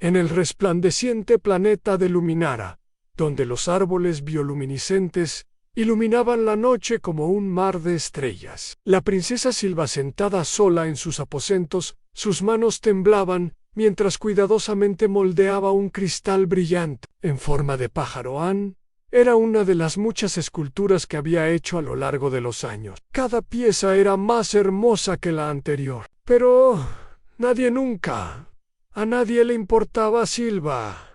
en el resplandeciente planeta de Luminara, donde los árboles bioluminiscentes iluminaban la noche como un mar de estrellas. La princesa Silva, sentada sola en sus aposentos, sus manos temblaban mientras cuidadosamente moldeaba un cristal brillante en forma de pájaro. Era una de las muchas esculturas que había hecho a lo largo de los años. Cada pieza era más hermosa que la anterior. Pero a nadie le importaba Silva.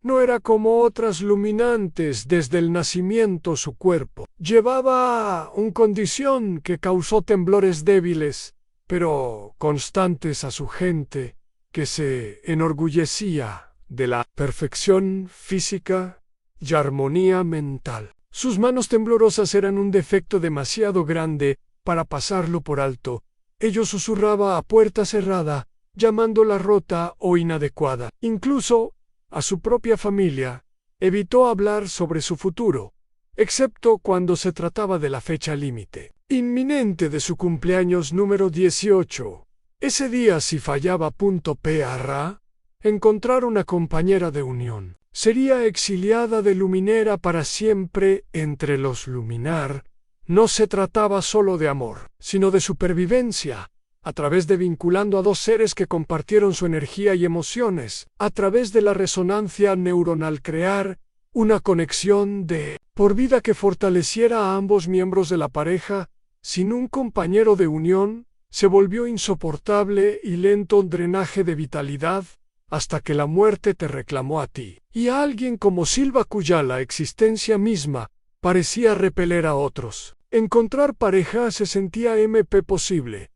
No era como otras luminantes desde el nacimiento. Su cuerpo llevaba una condición que causó temblores débiles, pero constantes a su gente, que se enorgullecía de la perfección física y armonía mental. Sus manos temblorosas eran un defecto demasiado grande para pasarlo por alto. Ello susurraba a puerta cerrada, llamándola rota o inadecuada. Incluso a su propia familia evitó hablar sobre su futuro, excepto cuando se trataba de la fecha límite inminente de su cumpleaños número 18. Ese día, si fallaba para encontrar una compañera de unión, sería exiliada de Luminera para siempre. Entre los Luminar no se trataba solo de amor, sino de supervivencia, a través de vinculando a dos seres que compartieron su energía y emociones, a través de la resonancia neuronal crear una conexión de por vida que fortaleciera a ambos miembros de la pareja. Sin un compañero de unión, se volvió insoportable y lento un drenaje de vitalidad, hasta que la muerte te reclamó a ti y a alguien como Silva, cuya la existencia misma parecía repeler a otros. Encontrar pareja se sentía posible.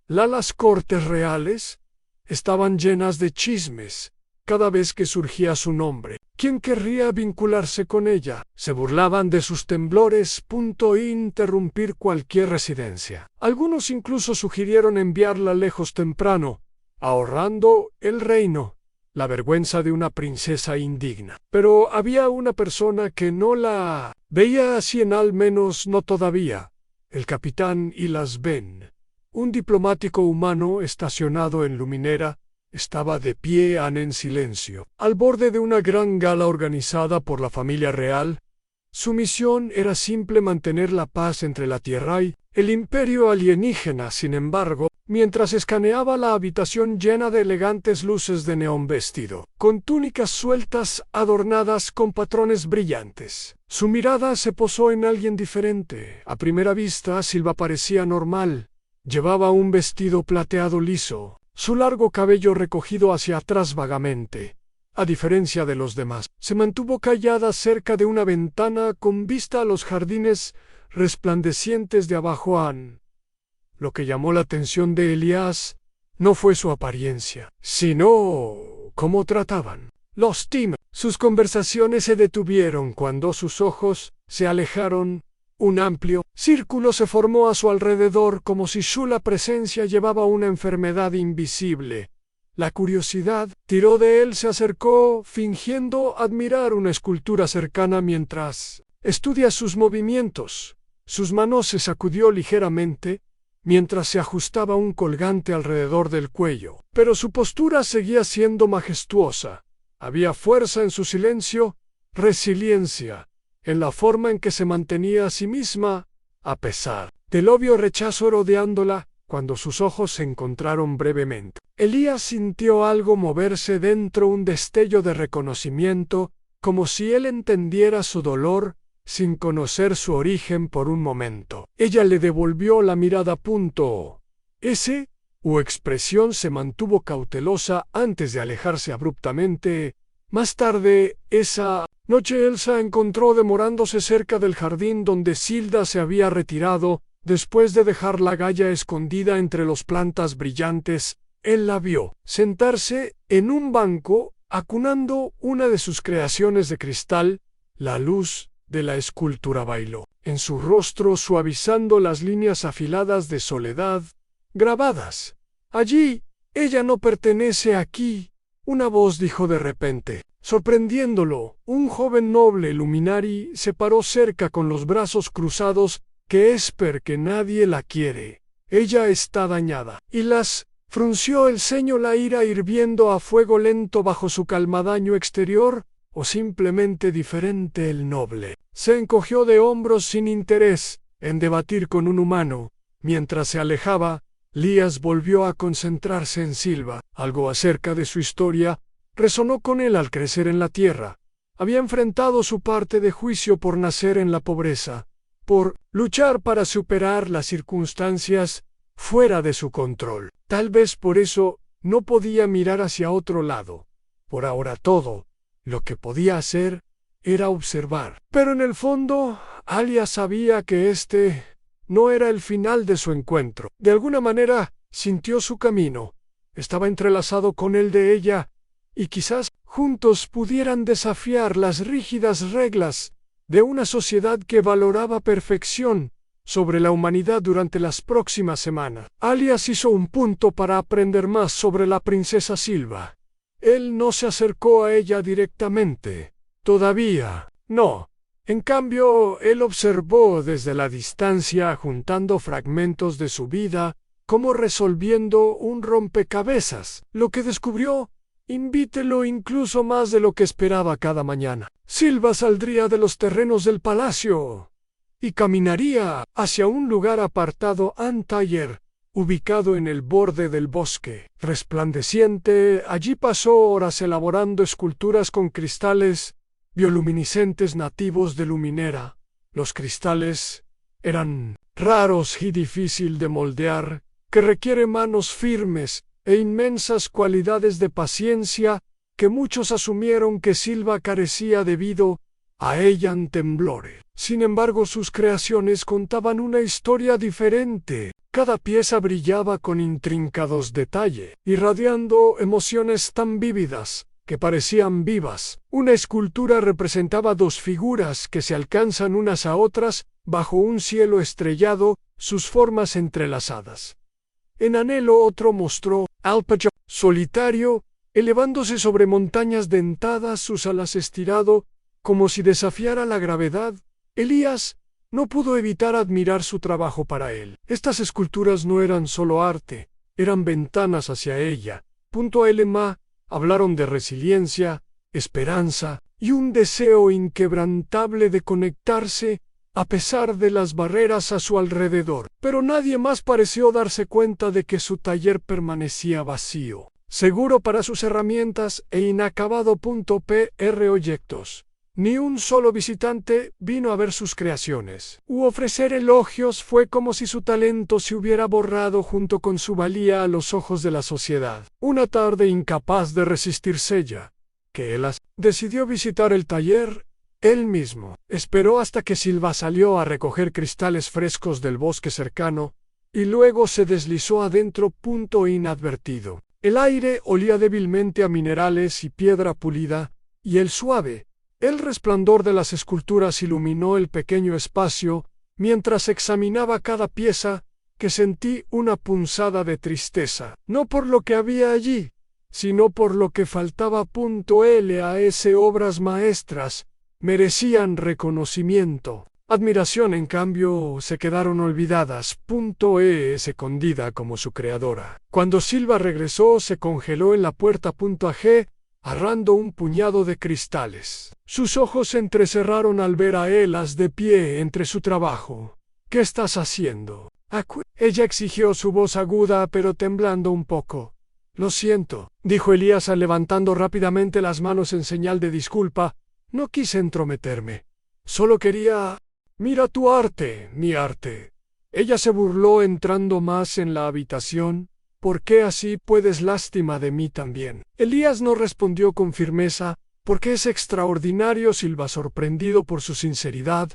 Las cortes reales estaban llenas de chismes cada vez que surgía su nombre. ¿Quién querría vincularse con ella? Se burlaban de sus temblores e interrumpir cualquier residencia. Algunos incluso sugirieron enviarla lejos temprano, ahorrando el reino la vergüenza de una princesa indigna. Pero había una persona que no la veía así, al menos no todavía: el capitán Ilas Ben. Un diplomático humano estacionado en Luminera estaba de pie en silencio, al borde de una gran gala organizada por la familia real. Su misión era simple: mantener la paz entre la Tierra y el imperio alienígena. Sin embargo, mientras escaneaba la habitación llena de elegantes luces de neón, vestido con túnicas sueltas adornadas con patrones brillantes, su mirada se posó en alguien diferente. A primera vista, Silva parecía normal. Llevaba un vestido plateado liso, su largo cabello recogido hacia atrás vagamente. A diferencia de los demás, se mantuvo callada cerca de una ventana con vista a los jardines resplandecientes de abajo. Lo que llamó la atención de Elías no fue su apariencia, sino cómo trataban los Tim. Sus conversaciones se detuvieron cuando sus ojos se alejaron. Un amplio círculo se formó a su alrededor, como si su presencia llevaba una enfermedad invisible. La curiosidad tiró de él, se acercó fingiendo admirar una escultura cercana mientras estudia sus movimientos. Sus manos se sacudió ligeramente mientras se ajustaba un colgante alrededor del cuello, pero su postura seguía siendo majestuosa. Había fuerza en su silencio, resiliencia en la forma en que se mantenía a sí misma, a pesar del obvio rechazo rodeándola. Cuando sus ojos se encontraron brevemente, Elías sintió algo moverse dentro, un destello de reconocimiento, como si él entendiera su dolor sin conocer su origen por un momento. Ella le devolvió la mirada. Su expresión se mantuvo cautelosa antes de alejarse abruptamente. Más tarde, esa noche, Elsa encontró demorándose cerca del jardín donde Silda se había retirado después de dejar la galla escondida entre las plantas brillantes. Él la vio sentarse en un banco, acunando una de sus creaciones de cristal. La luz de la escultura bailó en su rostro, suavizando las líneas afiladas de soledad grabadas. Allí, ella no pertenece aquí, una voz dijo de repente, sorprendiéndolo. Un joven noble Luminari se paró cerca con los brazos cruzados. Que nadie la quiere. Ella está dañada. Y las Frunció el ceño la ira hirviendo a fuego lento bajo su calmadaño exterior, o simplemente diferente el noble. Se encogió de hombros sin interés en debatir con un humano. Mientras se alejaba, Lías volvió a concentrarse en Silva. Algo acerca de su historia resonó con él al crecer en la tierra. Había enfrentado su parte de juicio por nacer en la pobreza, por luchar para superar las circunstancias fuera de su control. Tal vez por eso no podía mirar hacia otro lado. Por ahora todo lo que podía hacer era observar. Pero en el fondo, Alia sabía que este no era el final de su encuentro. De alguna manera, sintió su camino. Estaba entrelazado con el de ella, y quizás juntos pudieran desafiar las rígidas reglas de una sociedad que valoraba perfección sobre la humanidad durante las próximas semanas. Alias hizo un punto para aprender más sobre la princesa Silva. Él no se acercó a ella directamente. Todavía no. En cambio, él observó desde la distancia, juntando fragmentos de su vida, como resolviendo un rompecabezas. Lo que descubrió, invítelo incluso más de lo que esperaba cada mañana. Silva saldría de los terrenos del palacio y caminaría hacia un lugar apartado Antayer, ubicado en el borde del bosque resplandeciente. Allí pasó horas elaborando esculturas con cristales bioluminiscentes nativos de Luminera. Los cristales eran raros y difícil de moldear, que requiere manos firmes e inmensas cualidades de paciencia que muchos asumieron que Silva carecía debido a Ellan Temblore. Sin embargo, sus creaciones contaban una historia diferente. Cada pieza brillaba con intrincados detalles, irradiando emociones tan vívidas que parecían vivas. Una escultura representaba dos figuras que se alcanzan unas a otras bajo un cielo estrellado, sus formas entrelazadas. En anhelo otro mostró Alpaca, solitario, elevándose sobre montañas dentadas, sus alas estirado, como si desafiara la gravedad. Elías no pudo evitar admirar su trabajo para él. Estas esculturas no eran solo arte, eran ventanas hacia ella. LMA hablaron de resiliencia, esperanza y un deseo inquebrantable de conectarse a pesar de las barreras a su alrededor. Pero nadie más pareció darse cuenta de que su taller permanecía vacío, seguro para sus herramientas e inacabado. Proyectos. Ni un solo visitante vino a ver sus creaciones u ofrecer elogios. Fue como si su talento se hubiera borrado junto con su valía a los ojos de la sociedad. Una tarde, incapaz de resistirse ella, que él decidió visitar el taller él mismo. Esperó hasta que Silva salió a recoger cristales frescos del bosque cercano y luego se deslizó adentro. Inadvertido. El aire olía débilmente a minerales y piedra pulida, y el resplandor de las esculturas iluminó el pequeño espacio. Mientras examinaba cada pieza, que sentí una punzada de tristeza, no por lo que había allí, sino por lo que faltaba. Las obras maestras merecían reconocimiento. Admiración, en cambio, se quedaron olvidadas. Escondida como su creadora. Cuando Silva regresó, se congeló en la puerta. Arrando un puñado de cristales. Sus ojos se entrecerraron al ver a Elas de pie entre su trabajo. ¿Qué estás haciendo? Ella exigió, su voz aguda pero temblando un poco. Lo siento, dijo Elías levantando rápidamente las manos en señal de disculpa. No quise entrometerme. Solo quería... Mira tu arte, mi arte. Ella se burló entrando más en la habitación. ¿Por qué así puedes? Lástima de mí también. Elías no respondió con firmeza, porque es extraordinario. Silva, sorprendido por su sinceridad,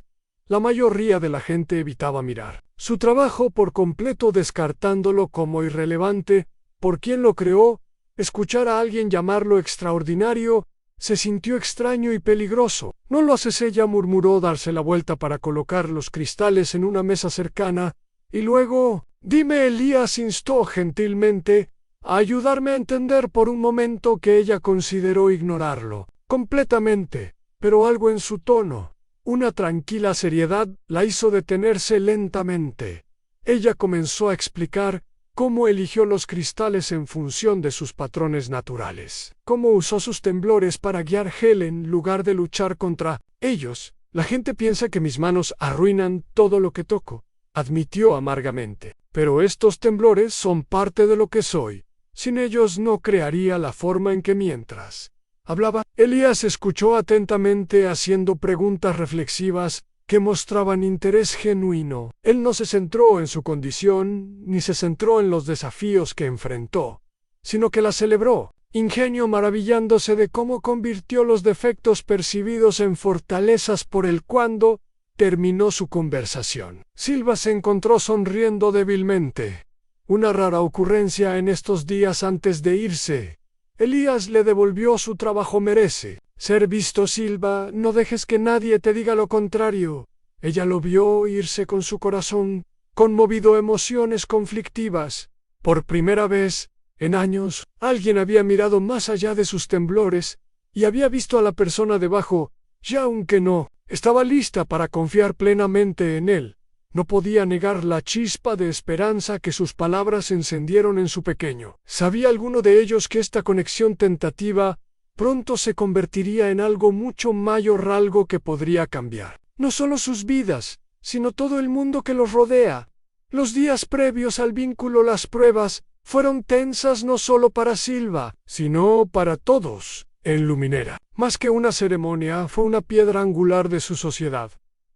la mayoría de la gente evitaba mirar su trabajo por completo, descartándolo como irrelevante. ¿Por quién lo creó? Escuchar a alguien llamarlo extraordinario se sintió extraño y peligroso. No lo haces, ella murmuró, darse la vuelta para colocar los cristales en una mesa cercana, y luego... Dime, Elías instó gentilmente, a ayudarme a entender por un momento que ella consideró ignorarlo completamente, pero algo en su tono, una tranquila seriedad, la hizo detenerse lentamente. Ella comenzó a explicar cómo eligió los cristales en función de sus patrones naturales, cómo usó sus temblores para guiar a Helen en lugar de luchar contra ellos. La gente piensa que mis manos arruinan todo lo que toco, admitió amargamente. Pero estos temblores son parte de lo que soy. Sin ellos no crearía la forma en que mientras hablaba. Elías escuchó atentamente haciendo preguntas reflexivas que mostraban interés genuino. Él no se centró en su condición, ni se centró en los desafíos que enfrentó, sino que la celebró, ingenio maravillándose de cómo convirtió los defectos percibidos en fortalezas por él. Cuando terminó su conversación, Silva se encontró sonriendo débilmente. Una rara ocurrencia en estos días antes de irse. Elías le devolvió su trabajo. Merece ser visto, Silva, no dejes que nadie te diga lo contrario. Ella lo vio irse con su corazón conmovido, emociones conflictivas. Por primera vez en años, alguien había mirado más allá de sus temblores y había visto a la persona debajo, y aunque no estaba lista para confiar plenamente en él, no podía negar la chispa de esperanza que sus palabras encendieron en su pequeño. ¿Sabía alguno de ellos que esta conexión tentativa pronto se convertiría en algo mucho mayor, algo que podría cambiar no solo sus vidas, sino todo el mundo que los rodea? Los días previos al vínculo, las pruebas, fueron tensas no solo para Silva, sino para todos en Luminera. Más que una ceremonia, fue una piedra angular de su sociedad,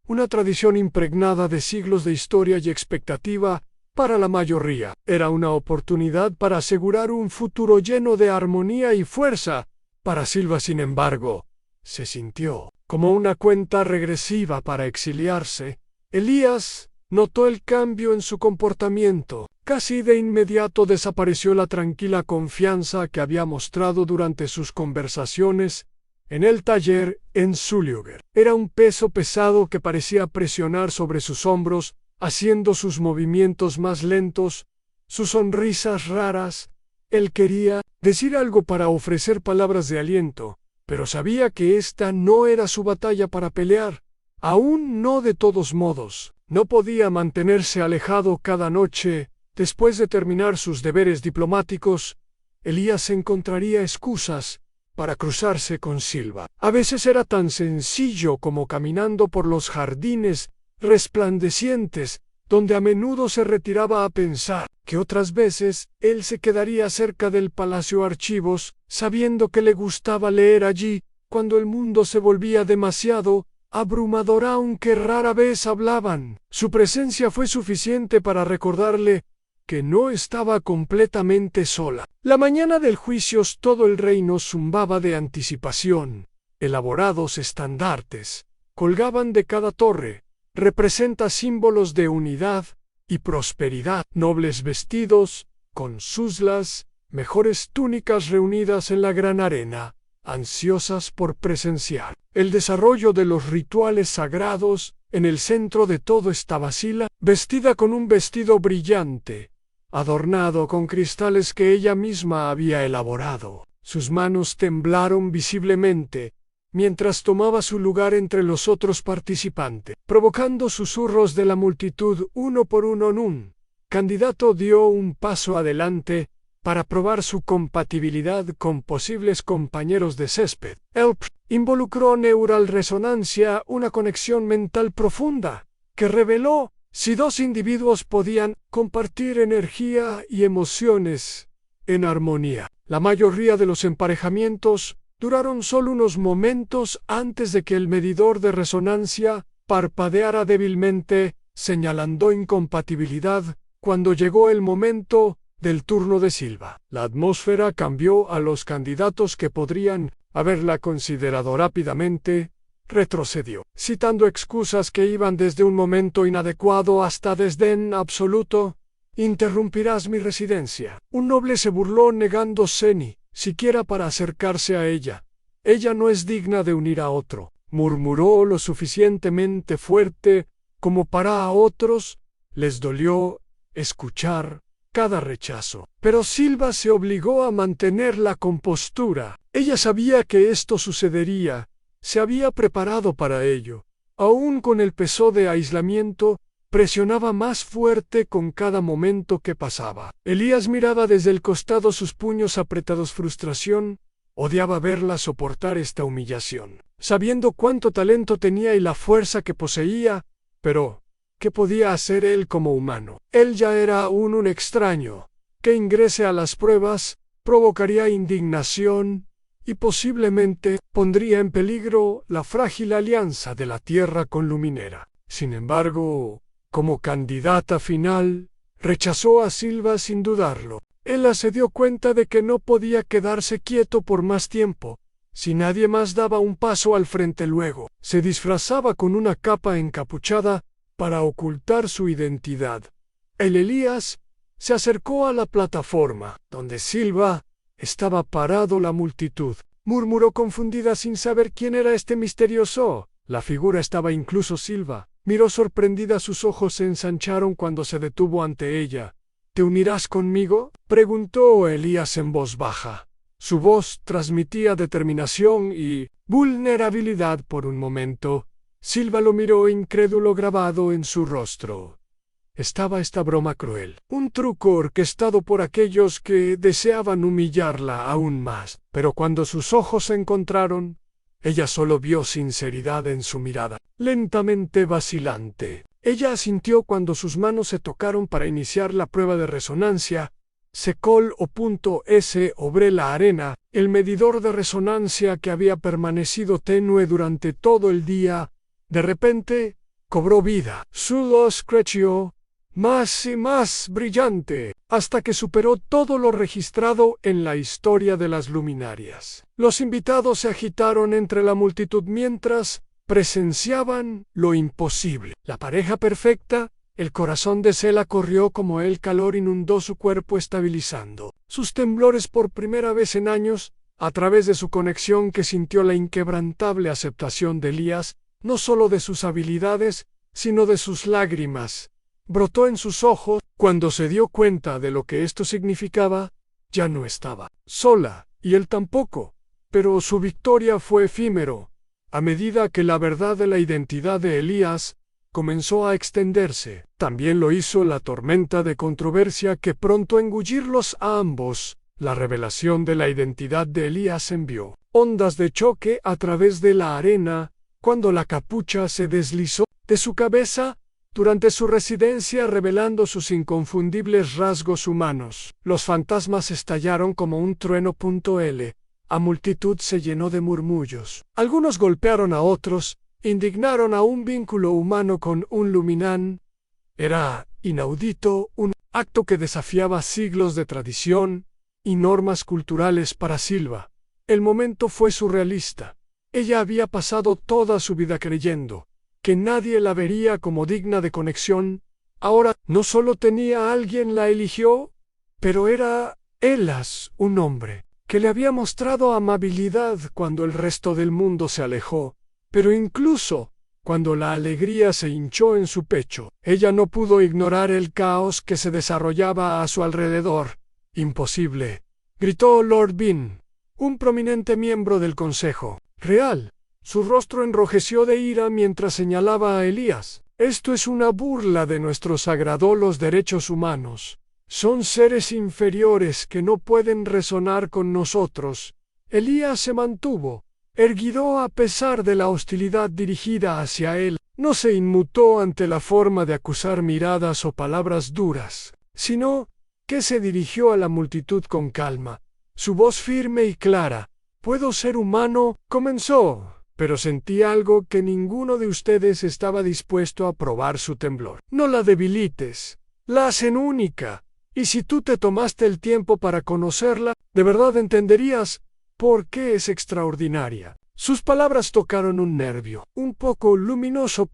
una tradición impregnada de siglos de historia y expectativa. Para la mayoría, era una oportunidad para asegurar un futuro lleno de armonía y fuerza. Para Silva, sin embargo, se sintió como una cuenta regresiva para exiliarse. Elías notó el cambio en su comportamiento. Casi de inmediato desapareció la tranquila confianza que había mostrado durante sus conversaciones en el taller en Sulliger. Era un peso pesado que parecía presionar sobre sus hombros, haciendo sus movimientos más lentos, sus sonrisas raras. Él quería decir algo para ofrecer palabras de aliento, pero sabía que esta no era su batalla para pelear. Aún no. De todos modos, no podía mantenerse alejado. Cada noche, después de terminar sus deberes diplomáticos, Elías encontraría excusas para cruzarse con Silva. A veces era tan sencillo como caminando por los jardines resplandecientes, donde a menudo se retiraba a pensar, que otras veces él se quedaría cerca del Palacio Archivos, sabiendo que le gustaba leer allí, cuando el mundo se volvía demasiado abrumador. Aunque rara vez hablaban, su presencia fue suficiente para recordarle que no estaba completamente sola. La mañana del juicio todo el reino zumbaba de anticipación. Elaborados estandartes colgaban de cada torre, representa símbolos de unidad y prosperidad. Nobles vestidos, con suslas, mejores túnicas reunidas en la gran arena, ansiosas por presenciar el desarrollo de los rituales sagrados. En el centro de todo estaba Sila, vestida con un vestido brillante, adornado con cristales que ella misma había elaborado. Sus manos temblaron visiblemente mientras tomaba su lugar entre los otros participantes, provocando susurros de la multitud. Uno por uno, un candidato dio un paso adelante para probar su compatibilidad con posibles compañeros de césped. El involucró neural resonancia, una conexión mental profunda, que reveló si dos individuos podían compartir energía y emociones en armonía. La mayoría de los emparejamientos duraron solo unos momentos antes de que el medidor de resonancia parpadeara débilmente, señalando incompatibilidad. Cuando llegó el momento del turno de Silva, la atmósfera cambió. A los candidatos que podrían haberla considerado rápidamente, retrocedió, citando excusas que iban desde un momento inadecuado hasta desdén absoluto. «Interrumpirás mi residencia». Un noble se burló, negándose ni siquiera para acercarse a ella. «Ella no es digna de unir a otro», murmuró lo suficientemente fuerte como para a otros les dolió escuchar cada rechazo. Pero Silva se obligó a mantener la compostura. Ella sabía que esto sucedería, se había preparado para ello. Aún con el peso de aislamiento, presionaba más fuerte con cada momento que pasaba. Elías miraba desde el costado, sus puños apretados. Frustración. Odiaba verla soportar esta humillación, sabiendo cuánto talento tenía y la fuerza que poseía, pero ¿qué podía hacer él como humano? Él ya era aún un extraño. Que ingrese a las pruebas provocaría indignación y posiblemente pondría en peligro la frágil alianza de la Tierra con Luminera. Sin embargo, como candidata final, rechazó a Silva sin dudarlo. Ella se dio cuenta de que no podía quedarse quieto por más tiempo. Si nadie más daba un paso al frente luego, se disfrazaba con una capa encapuchada para ocultar su identidad. El Elías se acercó a la plataforma, donde Silva estaba parado. La multitud murmuró confundida sin saber quién era este misterioso. La figura estaba incluso Silva. Miró sorprendida, sus ojos se ensancharon cuando se detuvo ante ella. ¿Te unirás conmigo?, preguntó Elías en voz baja. Su voz transmitía determinación y vulnerabilidad. Por un momento, Silva lo miró, incrédulo grabado en su rostro. ¿Estaba esta broma cruel? ¿Un truco orquestado por aquellos que deseaban humillarla aún más? Pero cuando sus ojos se encontraron, ella solo vio sinceridad en su mirada, lentamente vacilante. Ella asintió cuando sus manos se tocaron para iniciar la prueba de resonancia. Secol.s sobre la arena, el medidor de resonancia que había permanecido tenue durante todo el día, de repente cobró vida. Su luz creció más y más brillante, hasta que superó todo lo registrado en la historia de las luminarias. Los invitados se agitaron entre la multitud mientras presenciaban lo imposible. La pareja perfecta. El corazón de Sela corrió como el calor inundó su cuerpo, estabilizando sus temblores por primera vez en años. A través de su conexión, que sintió la inquebrantable aceptación de Elías, no solo de sus habilidades, sino de sus lágrimas. Brotó en sus ojos. Cuando se dio cuenta de lo que esto significaba, ya no estaba sola, y él tampoco. Pero su victoria fue efímero. A medida que la verdad de la identidad de Elías comenzó a extenderse, también lo hizo la tormenta de controversia que pronto engullirlos a ambos. La revelación de la identidad de Elías envió ondas de choque a través de la arena cuando la capucha se deslizó de su cabeza durante su residencia, revelando sus inconfundibles rasgos humanos. Los fantasmas estallaron como un trueno. La multitud se llenó de murmullos. Algunos golpearon a otros, indignaron a un vínculo humano con un luminán. Era inaudito, un acto que desafiaba siglos de tradición y normas culturales para Silva. El momento fue surrealista. Ella había pasado toda su vida creyendo que nadie la vería como digna de conexión. Ahora no solo tenía a alguien la eligió, pero era Elas, un hombre que le había mostrado amabilidad cuando el resto del mundo se alejó. Pero incluso cuando la alegría se hinchó en su pecho, ella no pudo ignorar el caos que se desarrollaba a su alrededor. «Imposible», gritó Lord Bean, un prominente miembro del Consejo Real. Su rostro enrojeció de ira mientras señalaba a Elías. «Esto es una burla de nuestros sagrados derechos humanos. Son seres inferiores que no pueden resonar con nosotros». Elías se mantuvo erguido a pesar de la hostilidad dirigida hacia él. No se inmutó ante la forma de acusar miradas o palabras duras, sino que se dirigió a la multitud con calma, su voz firme y clara. «Puedo ser humano», comenzó, pero sentí algo que ninguno de ustedes estaba dispuesto a probar: su temblor. «No la debilites, la hacen única, y si tú te tomaste el tiempo para conocerla, de verdad entenderías por qué es extraordinaria». Sus palabras tocaron un nervio, un poco luminoso.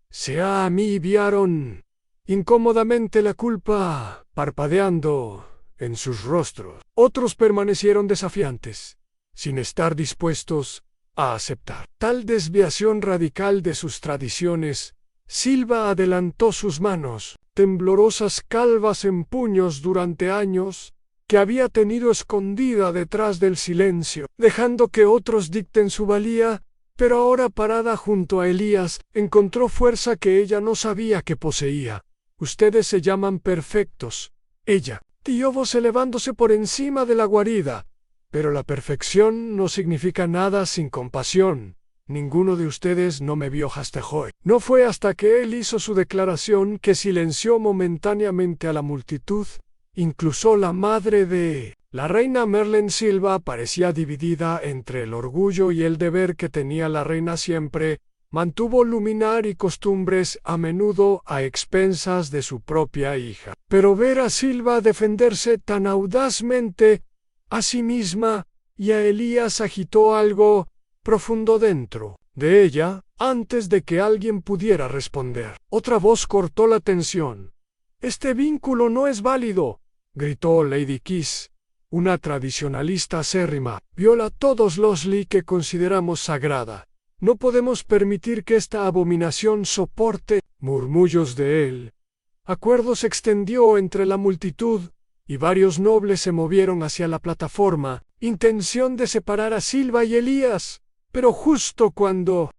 Se aliviaron incómodamente la culpa parpadeando en sus rostros. Otros permanecieron desafiantes, sin estar dispuestos a aceptar tal desviación radical de sus tradiciones. Silva adelantó sus manos, temblorosas, calvas en puños durante años, que había tenido escondida detrás del silencio, dejando que otros dicten su valía. Pero ahora parada junto a Elías, encontró fuerza que ella no sabía que poseía. Ustedes se llaman perfectos. Ella, dijo voz elevándose por encima de la guarida. Pero la perfección no significa nada sin compasión. Ninguno de ustedes no me vio hasta hoy. No fue hasta que él hizo su declaración que silenció momentáneamente a la multitud. Incluso la madre de la reina Merlin Silva parecía dividida entre el orgullo y el deber que tenía la reina siempre. Mantuvo luminar y costumbres a menudo a expensas de su propia hija. Pero ver a Silva defenderse tan audazmente a sí misma y a Elías agitó algo profundo dentro de ella antes de que alguien pudiera responder. Otra voz cortó la tensión. «Este vínculo no es válido», gritó Lady Kiss, una tradicionalista acérrima. «Viola todos los li que consideramos sagrada. No podemos permitir que esta abominación soporte murmullos de él». Acuerdo se extendió entre la multitud, y varios nobles se movieron hacia la plataforma, intención de separar a Silva y Elías. Pero justo cuando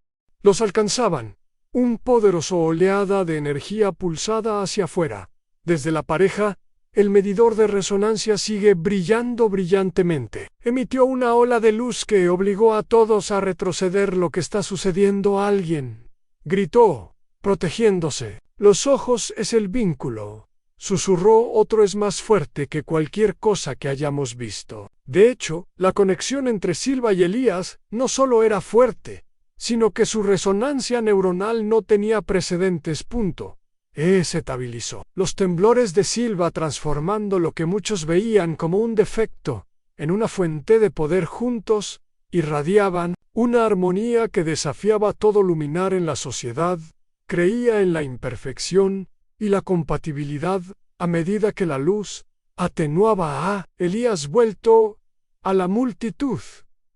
los alcanzaban, un poderoso oleada de energía pulsada hacia afuera. Desde la pareja, el medidor de resonancia sigue brillando brillantemente. Emitió una ola de luz que obligó a todos a retroceder. «Lo que está sucediendo a alguien», gritó, protegiéndose. «Los ojos es el vínculo», susurró otro. «Es más fuerte que cualquier cosa que hayamos visto». De hecho, la conexión entre Silva y Elías no solo era fuerte, sino que su resonancia neuronal no tenía precedentes. Se estabilizó. Los temblores de Silva, transformando lo que muchos veían como un defecto en una fuente de poder, juntos irradiaban una armonía que desafiaba todo luminar en la sociedad. Creía en la imperfección y la compatibilidad a medida que la luz atenuaba a Elías vuelto a la multitud.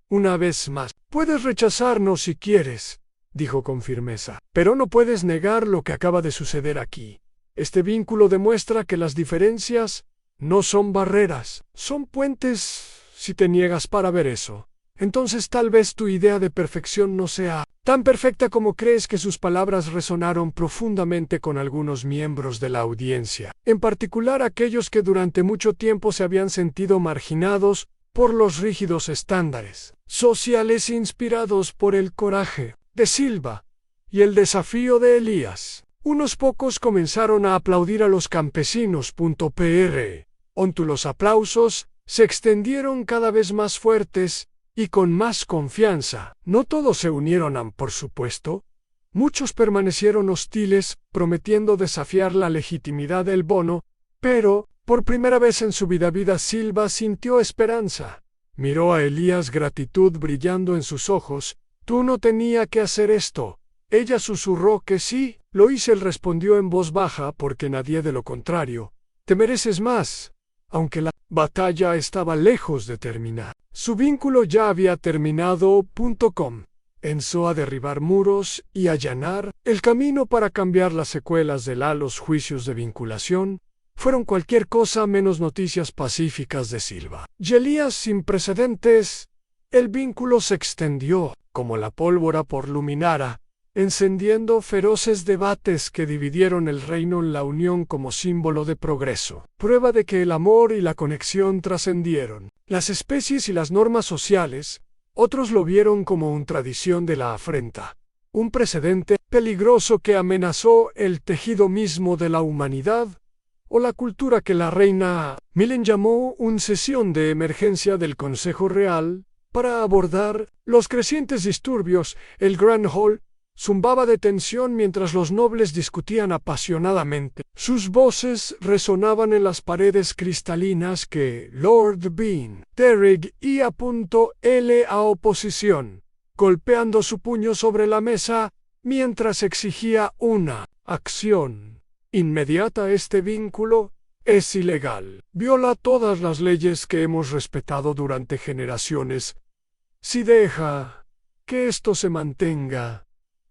Una vez más, «Puedes rechazarnos si quieres», dijo con firmeza, «pero no puedes negar lo que acaba de suceder aquí. Este vínculo demuestra que las diferencias no son barreras, son puentes. Si te niegas para ver eso, entonces tal vez tu idea de perfección no sea tan perfecta como crees». Que sus palabras resonaron profundamente con algunos miembros de la audiencia, en particular aquellos que durante mucho tiempo se habían sentido marginados por los rígidos estándares sociales inspirados por el coraje de Silva y el desafío de Elías. Unos pocos comenzaron a aplaudir a los campesinos. Los aplausos se extendieron cada vez más fuertes y con más confianza. No todos se unieron, por supuesto. Muchos permanecieron hostiles, prometiendo desafiar la legitimidad del bono, pero por primera vez en su vida Silva sintió esperanza. Miró a Elías, gratitud brillando en sus ojos. «Tú no tenías que hacer esto». Ella susurró que sí. «Lo hice», él respondió en voz baja, «porque nadie de lo contrario. Te mereces más». Aunque la batalla estaba lejos de terminar, su vínculo ya había terminado. Comenzó a derribar muros y allanar el camino para cambiar las secuelas de los juicios de vinculación. Fueron cualquier cosa menos noticias pacíficas de Silva y Elías sin precedentes. El vínculo se extendió como la pólvora por Luminara, encendiendo feroces debates que dividieron el reino en la unión como símbolo de progreso, prueba de que el amor y la conexión trascendieron las especies y las normas sociales. Otros lo vieron como una tradición de la afrenta, un precedente peligroso que amenazó el tejido mismo de la humanidad, o la cultura que la reina Milen llamó una sesión de emergencia del Consejo Real para abordar los crecientes disturbios. El Grand Hall zumbaba de tensión mientras los nobles discutían apasionadamente. Sus voces resonaban en las paredes cristalinas que Lord Bean Derrig y a oposición, golpeando su puño sobre la mesa mientras exigía una acción inmediata. «Este vínculo es ilegal. Viola todas las leyes que hemos respetado durante generaciones. Si deja que esto se mantenga,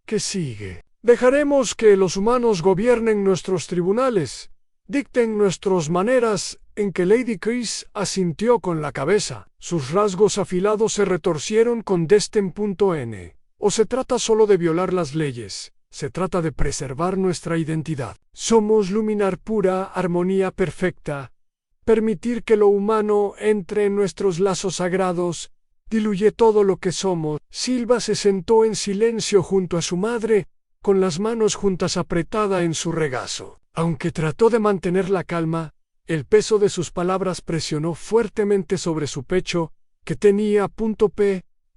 ¿qué sigue? Dejaremos que los humanos gobiernen nuestros tribunales, dicten nuestras maneras». En que Lady Chris asintió con la cabeza. Sus rasgos afilados se retorcieron con desdén. ¿O se trata solo de violar las leyes? Se trata de preservar nuestra identidad. Somos luminar pura, armonía perfecta. Permitir que lo humano entre en nuestros lazos sagrados diluye todo lo que somos. Silva se sentó en silencio junto a su madre, con las manos juntas apretada en su regazo. Aunque trató de mantener la calma, el peso de sus palabras presionó fuertemente sobre su pecho, que tenía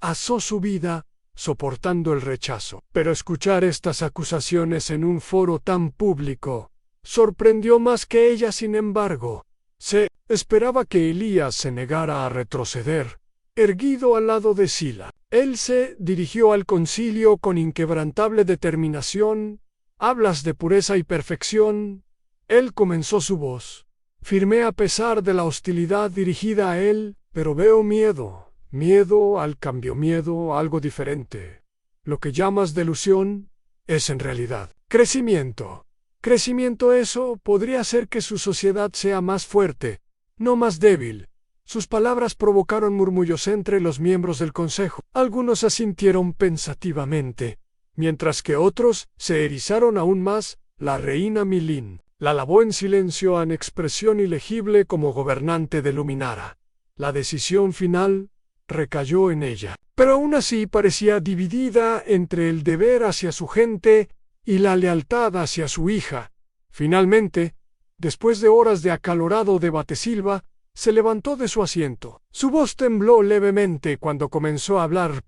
asó su vida, soportando el rechazo. Pero escuchar estas acusaciones en un foro tan público sorprendió más que ella. Sin embargo, se esperaba que Elías se negara a retroceder, erguido al lado de Sila. Él se dirigió al concilio con inquebrantable determinación. «Hablas de pureza y perfección». Él comenzó su voz, firme a pesar de la hostilidad dirigida a él, pero veo miedo. Miedo al cambio, miedo a algo diferente. Lo que llamas delusión es en realidad crecimiento. Crecimiento, eso podría hacer que su sociedad sea más fuerte, no más débil. Sus palabras provocaron murmullos entre los miembros del consejo. Algunos asintieron pensativamente, mientras que otros se erizaron aún más. La reina Milin la alabó en silencio en expresión ilegible como gobernante de Luminara. La decisión final recayó en ella, pero aún así parecía dividida entre el deber hacia su gente y la lealtad hacia su hija. Finalmente, después de horas de acalorado debate, Silva se levantó de su asiento. Su voz tembló levemente cuando comenzó a hablar.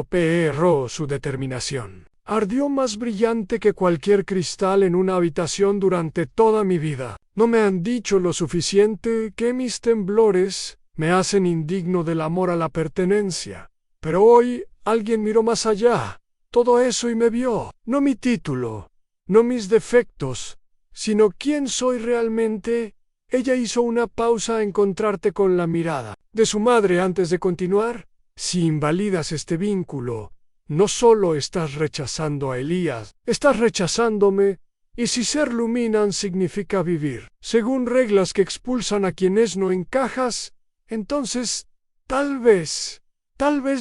Pero su determinación ardió más brillante que cualquier cristal en una habitación durante toda mi vida. No me han dicho lo suficiente que mis temblores me hacen indigno del amor a la pertenencia. Pero hoy alguien miró más allá, todo eso, y me vio. No mi título, no mis defectos, sino quién soy realmente. Ella hizo una pausa a encontrarte con la mirada de su madre antes de continuar. Si invalidas este vínculo, no solo estás rechazando a Elías, estás rechazándome. Y si ser Luminan significa vivir según reglas que expulsan a quienes no encajas, entonces, tal vez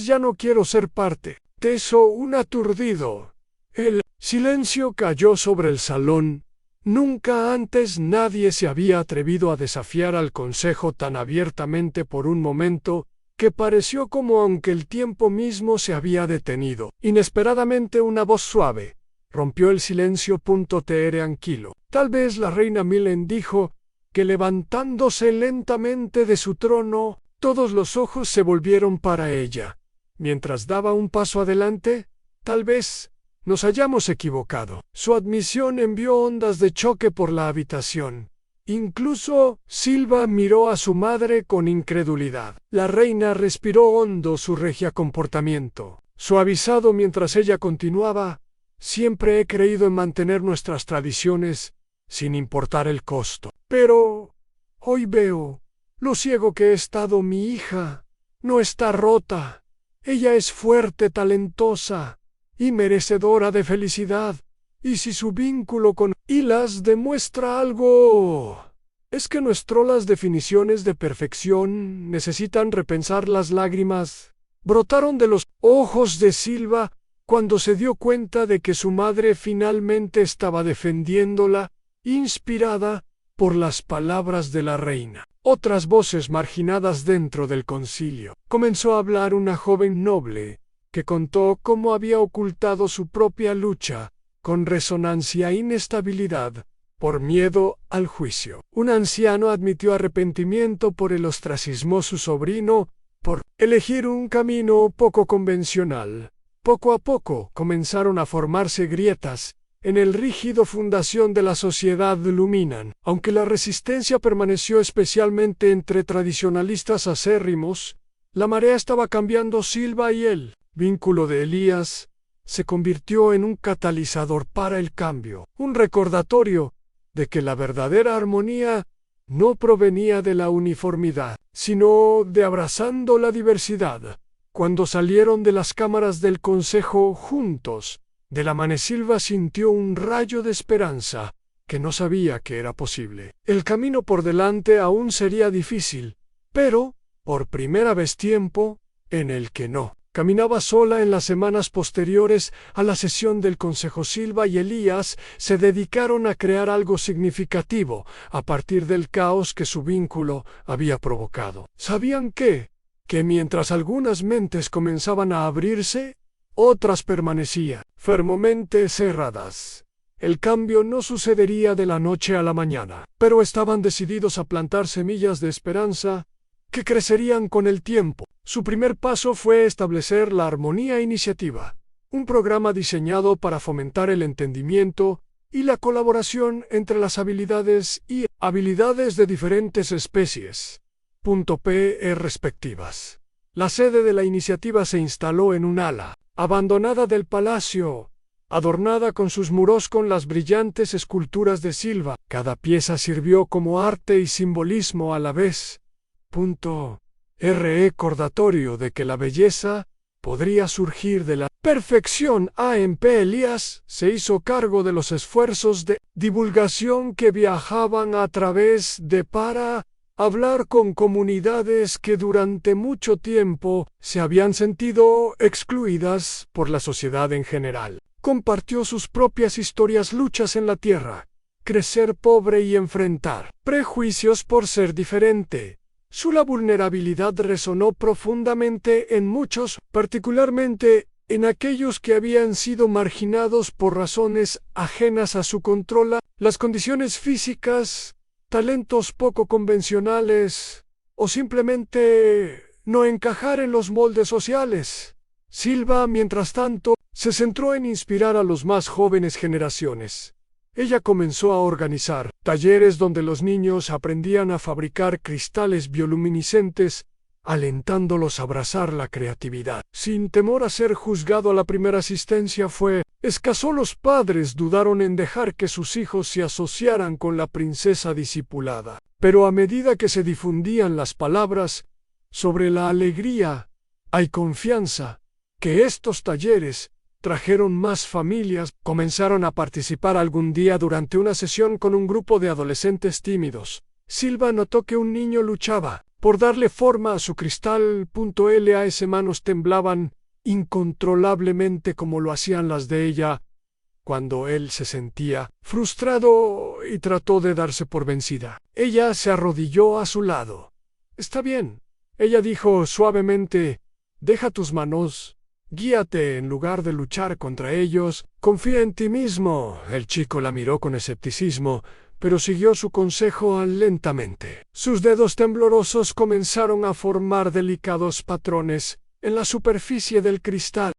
ya no quiero ser parte de eso. Un aturdido. El silencio cayó sobre el salón. Nunca antes nadie se había atrevido a desafiar al consejo tan abiertamente. Por un momento, que pareció como aunque el tiempo mismo se había detenido. Inesperadamente una voz suave rompió el silencio. Tranquilo. Tal vez la reina Milin dijo, que levantándose lentamente de su trono, todos los ojos se volvieron para ella. Mientras daba un paso adelante, tal vez nos hayamos equivocado. Su admisión envió ondas de choque por la habitación. Incluso Silva miró a su madre con incredulidad. La reina respiró hondo su regia comportamiento, suavizado mientras ella continuaba. Siempre he creído en mantener nuestras tradiciones, sin importar el costo. Pero hoy veo lo ciego que he estado. Mi hija no está rota. Ella es fuerte, talentosa y merecedora de felicidad. Y si su vínculo con Elías demuestra algo, es que nuestras definiciones de perfección necesitan repensar. Las lágrimas brotaron de los ojos de Silva cuando se dio cuenta de que su madre finalmente estaba defendiéndola, inspirada por las palabras de la reina. Otras voces marginadas dentro del concilio. Comenzó a hablar una joven noble, que contó cómo había ocultado su propia lucha, con resonancia e inestabilidad, por miedo al juicio. Un anciano admitió arrepentimiento por el ostracismo su sobrino, por elegir un camino poco convencional. Poco a poco comenzaron a formarse grietas en el rígido fundación de la sociedad Luminan. Aunque la resistencia permaneció especialmente entre tradicionalistas acérrimos, la marea estaba cambiando. Silva y el vínculo de Elías se convirtió en un catalizador para el cambio, un recordatorio de que la verdadera armonía no provenía de la uniformidad, sino de abrazando la diversidad. Cuando salieron de las cámaras del consejo juntos, de la mano, Silva sintió un rayo de esperanza que no sabía que era posible. El camino por delante aún sería difícil, pero, por primera vez, tiempo en el que no Caminaba sola en las semanas posteriores a la sesión del Consejo. Silva y Elías se dedicaron a crear algo significativo a partir del caos que su vínculo había provocado. Sabían que mientras algunas mentes comenzaban a abrirse, otras permanecían firmemente cerradas. El cambio no sucedería de la noche a la mañana, pero estaban decididos a plantar semillas de esperanza que crecerían con el tiempo. Su primer paso fue establecer la Armonía Iniciativa, un programa diseñado para fomentar el entendimiento y la colaboración entre las habilidades de diferentes especies. Respectivas. La sede de la iniciativa se instaló en un ala abandonada del palacio, adornada con sus muros con las brillantes esculturas de Silva. Cada pieza sirvió como arte y simbolismo a la vez. Recordatorio de que la belleza podría surgir de la perfección. Elías se hizo cargo de los esfuerzos de divulgación que viajaban a través de para hablar con comunidades que durante mucho tiempo se habían sentido excluidas por la sociedad en general. Compartió sus propias historias, luchas en la tierra, crecer pobre y enfrentar prejuicios por ser diferente. Su vulnerabilidad resonó profundamente en muchos, particularmente en aquellos que habían sido marginados por razones ajenas a su control, las condiciones físicas, talentos poco convencionales, o simplemente no encajar en los moldes sociales. Silva, mientras tanto, se centró en inspirar a las más jóvenes generaciones. Ella comenzó a organizar talleres donde los niños aprendían a fabricar cristales bioluminiscentes, alentándolos a abrazar la creatividad. Sin temor a ser juzgado a la primera asistencia fue escaso. Los padres dudaron en dejar que sus hijos se asociaran con la princesa discipulada. Pero a medida que se difundían las palabras sobre la alegría y confianza que estos talleres trajeron, más familias comenzaron a participar. Algún día, durante una sesión con un grupo de adolescentes tímidos, Silva notó que un niño luchaba por darle forma a su cristal. Las manos temblaban incontrolablemente como lo hacían las de ella cuando él se sentía frustrado y trató de darse por vencida. Ella se arrodilló a su lado. «Está bien», ella dijo suavemente, «deja tus manos. Guíate en lugar de luchar contra ellos. Confía en ti mismo». El chico la miró con escepticismo, pero siguió su consejo lentamente. Sus dedos temblorosos comenzaron a formar delicados patrones en la superficie del cristal.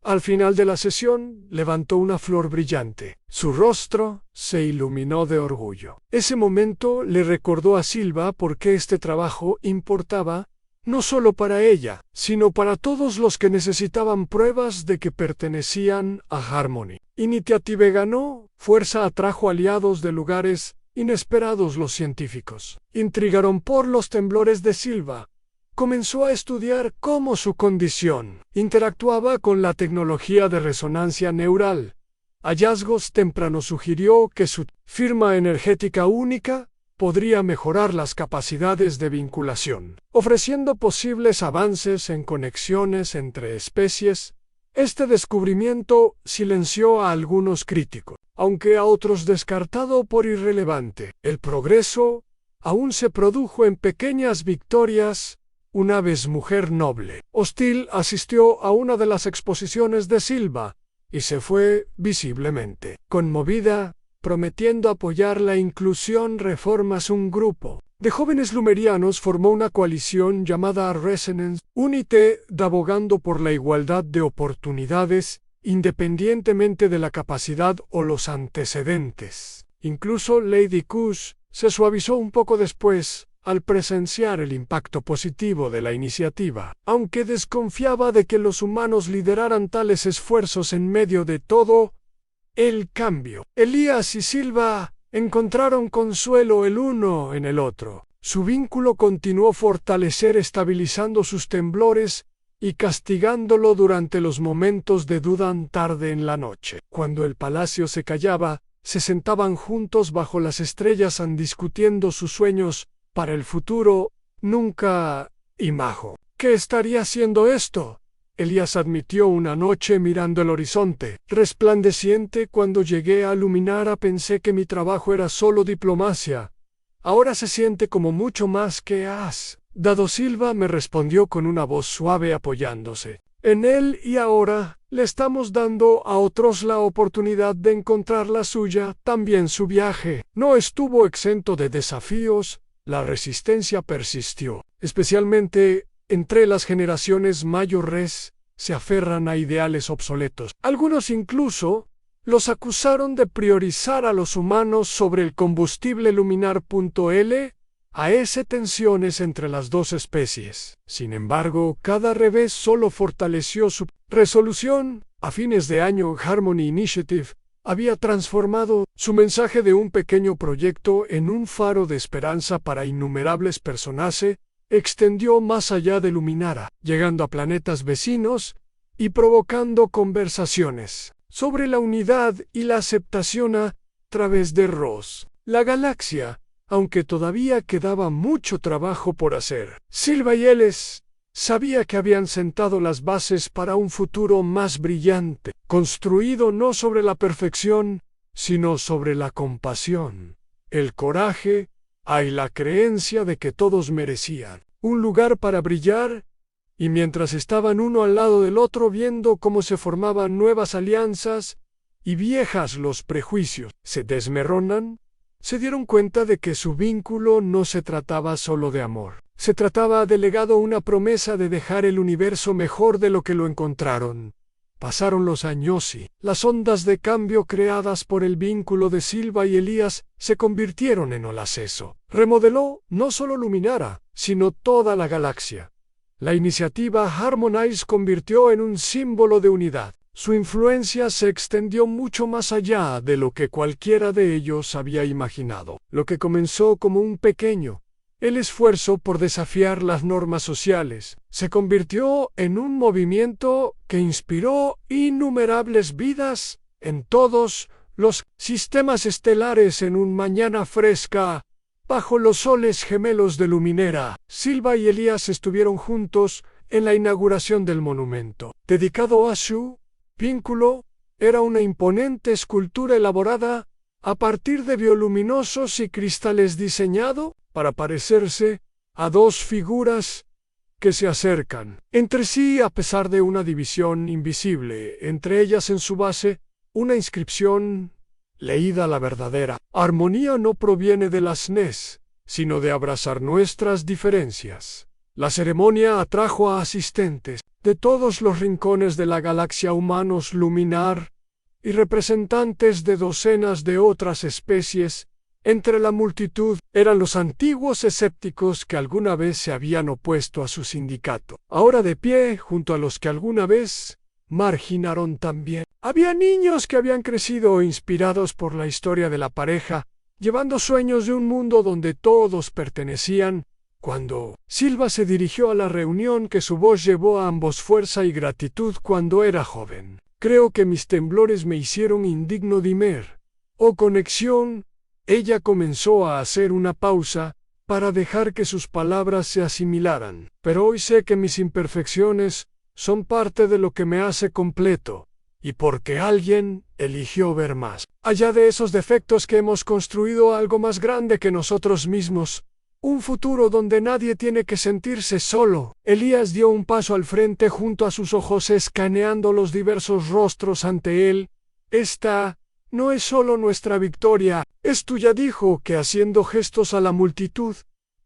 Al final de la sesión, levantó una flor brillante. Su rostro se iluminó de orgullo. Ese momento le recordó a Silva por qué este trabajo importaba, no solo para ella, sino para todos los que necesitaban pruebas de que pertenecían a Harmony. Initiative ganó fuerza, atrajo aliados de lugares inesperados. Los científicos, intrigaron por los temblores de Silva, comenzó a estudiar cómo su condición interactuaba con la tecnología de resonancia neural. Hallazgos tempranos sugirió que su firma energética única podría mejorar las capacidades de vinculación, ofreciendo posibles avances en conexiones entre especies. Este descubrimiento silenció a algunos críticos, aunque a otros descartado por irrelevante. El progreso aún se produjo en pequeñas victorias. Una vez mujer noble, hostil, asistió a una de las exposiciones de Silva y se fue visiblemente conmovida, prometiendo apoyar la inclusión reformas. Un grupo de jóvenes lumerianos formó una coalición llamada Resonance Unite, abogando por la igualdad de oportunidades, independientemente de la capacidad o los antecedentes. Incluso Lady Kush se suavizó un poco después, al presenciar el impacto positivo de la iniciativa, aunque desconfiaba de que los humanos lideraran tales esfuerzos en medio de todo el cambio. Elías y Silva encontraron consuelo el uno en el otro. Su vínculo continuó fortalecer, estabilizando sus temblores y castigándolo durante los momentos de duda. Tarde en la noche, cuando el palacio se callaba, se sentaban juntos bajo las estrellas discutiendo sus sueños para el futuro. Nunca imaginó que estaría haciendo esto. Elías admitió una noche mirando el horizonte resplandeciente. Cuando llegué a Luminara pensé que mi trabajo era solo diplomacia. Ahora se siente como mucho más que has dado. Silva me respondió con una voz suave apoyándose en él, y ahora le estamos dando a otros la oportunidad de encontrar la suya. También su viaje no estuvo exento de desafíos. La resistencia persistió, especialmente entre las generaciones mayores. Se aferran a ideales obsoletos. Algunos incluso los acusaron de priorizar a los humanos sobre el combustible luminar. Tensiones entre las dos especies. Sin embargo, cada revés solo fortaleció su resolución. A fines de año, Harmony Initiative había transformado su mensaje de un pequeño proyecto en un faro de esperanza para innumerables personas. Se extendió más allá de Luminara, llegando a planetas vecinos y provocando conversaciones sobre la unidad y la aceptación a través de Ross. La galaxia, aunque todavía quedaba mucho trabajo por hacer, Silva y Ellis sabía que habían sentado las bases para un futuro más brillante, construido no sobre la perfección, sino sobre la compasión, el coraje y la creencia de que todos merecían un lugar para brillar. Y mientras estaban uno al lado del otro viendo cómo se formaban nuevas alianzas y viejas los prejuicios se desmoronan, se dieron cuenta de que su vínculo no se trataba solo de amor. Se trataba de legado, una promesa de dejar el universo mejor de lo que lo encontraron. Pasaron los años y las ondas de cambio creadas por el vínculo de Silva y Elías se convirtieron en olas. Eso remodeló no solo Luminara, sino toda la galaxia. La iniciativa Harmonize convirtió en un símbolo de unidad. Su influencia se extendió mucho más allá de lo que cualquiera de ellos había imaginado. Lo que comenzó como un pequeño el esfuerzo por desafiar las normas sociales se convirtió en un movimiento que inspiró innumerables vidas en todos los sistemas estelares. En un mañana fresca, bajo los soles gemelos de Luminara, Silva y Elías estuvieron juntos en la inauguración del monumento dedicado a su vínculo. Era una imponente escultura elaborada a partir de bioluminosos y cristales, diseñado para parecerse a dos figuras que se acercan entre sí a pesar de una división invisible entre ellas. En su base, una inscripción leída: la verdadera armonía no proviene de las NES, sino de abrazar nuestras diferencias. La ceremonia atrajo a asistentes de todos los rincones de la galaxia, humanos, luminar y representantes de docenas de otras especies. Entre la multitud eran los antiguos escépticos que alguna vez se habían opuesto a su sindicato, ahora de pie junto a los que alguna vez marginaron también. Había niños que habían crecido inspirados por la historia de la pareja, llevando sueños de un mundo donde todos pertenecían. Cuando Silva se dirigió a la reunión, que su voz llevó a ambos fuerza y gratitud. Cuando era joven, creo que mis temblores me hicieron indigno. Dimer, oh conexión. Ella comenzó a hacer una pausa para dejar que sus palabras se asimilaran. Pero hoy sé que mis imperfecciones son parte de lo que me hace completo, y porque alguien eligió ver más allá de esos defectos, que hemos construido algo más grande que nosotros mismos. Un futuro donde nadie tiene que sentirse solo. Elías dio un paso al frente junto a sus ojos, escaneando los diversos rostros ante él. Esta no es solo nuestra victoria, es tuya, dijo, que haciendo gestos a la multitud.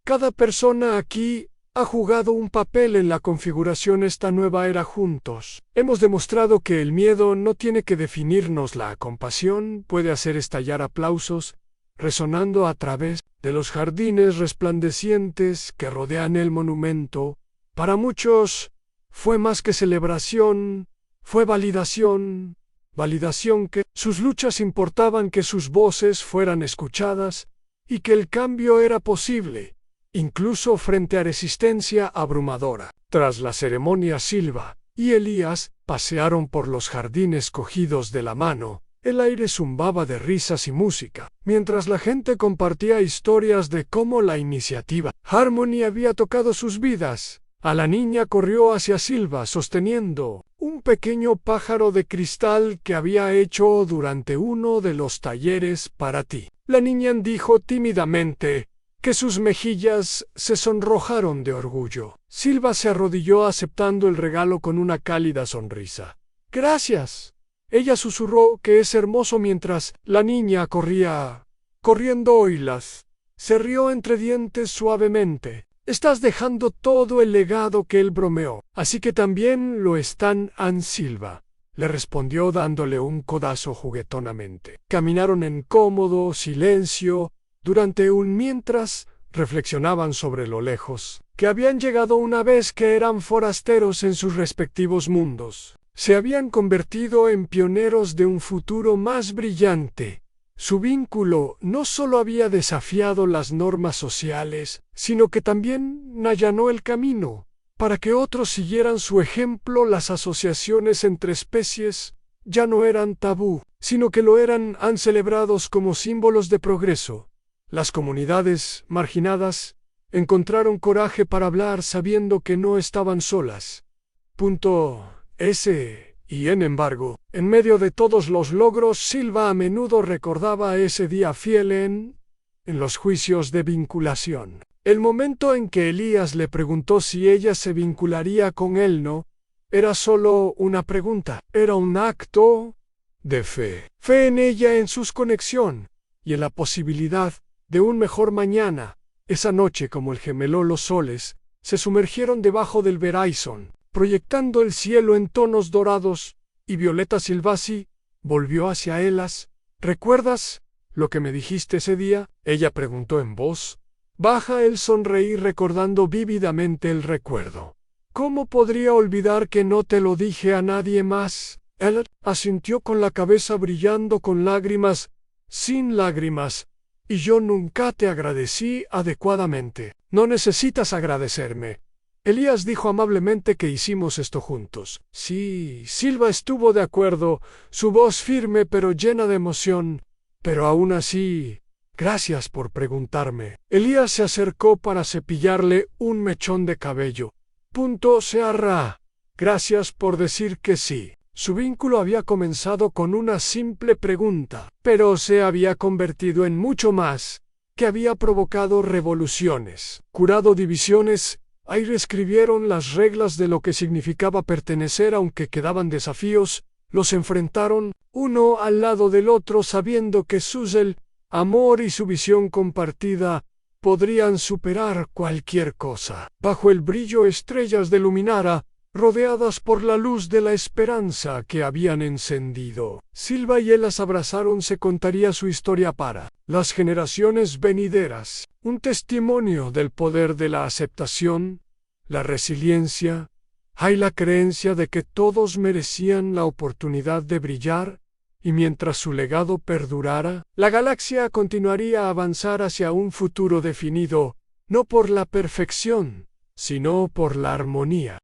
Cada persona aquí ha jugado un papel en la configuración esta nueva era. Juntos hemos demostrado que el miedo no tiene que definirnos. La compasión puede hacer estallar aplausos, resonando a través de los jardines resplandecientes que rodean el monumento. Para muchos fue más que celebración, fue validación que sus luchas importaban, que sus voces fueran escuchadas y que el cambio era posible, incluso frente a resistencia abrumadora. Tras la ceremonia, Silva y Elías pasearon por los jardines cogidos de la mano. El aire zumbaba de risas y música, mientras la gente compartía historias de cómo la iniciativa Harmony había tocado sus vidas. A la niña corrió hacia Silva sosteniendo un pequeño pájaro de cristal que había hecho durante uno de los talleres para ti. La niña dijo tímidamente que sus mejillas se sonrojaron de orgullo. Silva se arrodilló aceptando el regalo con una cálida sonrisa. «Gracias». Ella susurró que es hermoso mientras la niña corría corriendo oílas. Se rió entre dientes suavemente. «Estás dejando todo el legado que él bromeó. Así que también lo están Ann Silva», le respondió dándole un codazo juguetonamente. Caminaron en cómodo silencio durante mientras reflexionaban sobre lo lejos, que habían llegado una vez que eran forasteros en sus respectivos mundos. Se habían convertido en pioneros de un futuro más brillante. Su vínculo no solo había desafiado las normas sociales, sino que también allanó el camino para que otros siguieran su ejemplo. Las asociaciones entre especies ya no eran tabú, sino que lo eran celebrados como símbolos de progreso. Las comunidades marginadas encontraron coraje para hablar sabiendo que no estaban solas. Y en embargo, en medio de todos los logros, Silva a menudo recordaba ese día fiel en los juicios de vinculación. El momento en que Elías le preguntó si ella se vincularía con él no era solo una pregunta, era un acto de fe. Fe en ella, en su conexión y en la posibilidad de un mejor mañana. Esa noche, como el gemelo los soles, se sumergieron debajo del Verizon, proyectando el cielo en tonos dorados, y Violeta Silvasi volvió hacia ellas. «¿Recuerdas lo que me dijiste ese día?», ella preguntó en voz baja. Él sonreí recordando vívidamente el recuerdo. «¿Cómo podría olvidar que no te lo dije a nadie más?». Él asintió con la cabeza brillando con lágrimas, sin lágrimas. «Y yo nunca te agradecí adecuadamente». «No necesitas agradecerme». Elías dijo amablemente que hicimos esto juntos. «Sí». Silva estuvo de acuerdo, su voz firme pero llena de emoción. «Pero aún así, gracias por preguntarme». Elías se acercó para cepillarle un mechón de cabello. «Searra. Gracias por decir que sí». Su vínculo había comenzado con una simple pregunta, pero se había convertido en mucho más, que había provocado revoluciones, curado divisiones. Ahí reescribieron las reglas de lo que significaba pertenecer, aunque quedaban desafíos. Los enfrentaron, uno al lado del otro, sabiendo que el amor y su visión compartida podrían superar cualquier cosa. Bajo el brillo estrellas de Luminara, rodeadas por la luz de la esperanza que habían encendido, Silva y Elías abrazaron. Se contaría su historia para las generaciones venideras, un testimonio del poder de la aceptación, la resiliencia y la creencia de que todos merecían la oportunidad de brillar, y mientras su legado perdurara, la galaxia continuaría a avanzar hacia un futuro definido, no por la perfección, sino por la armonía.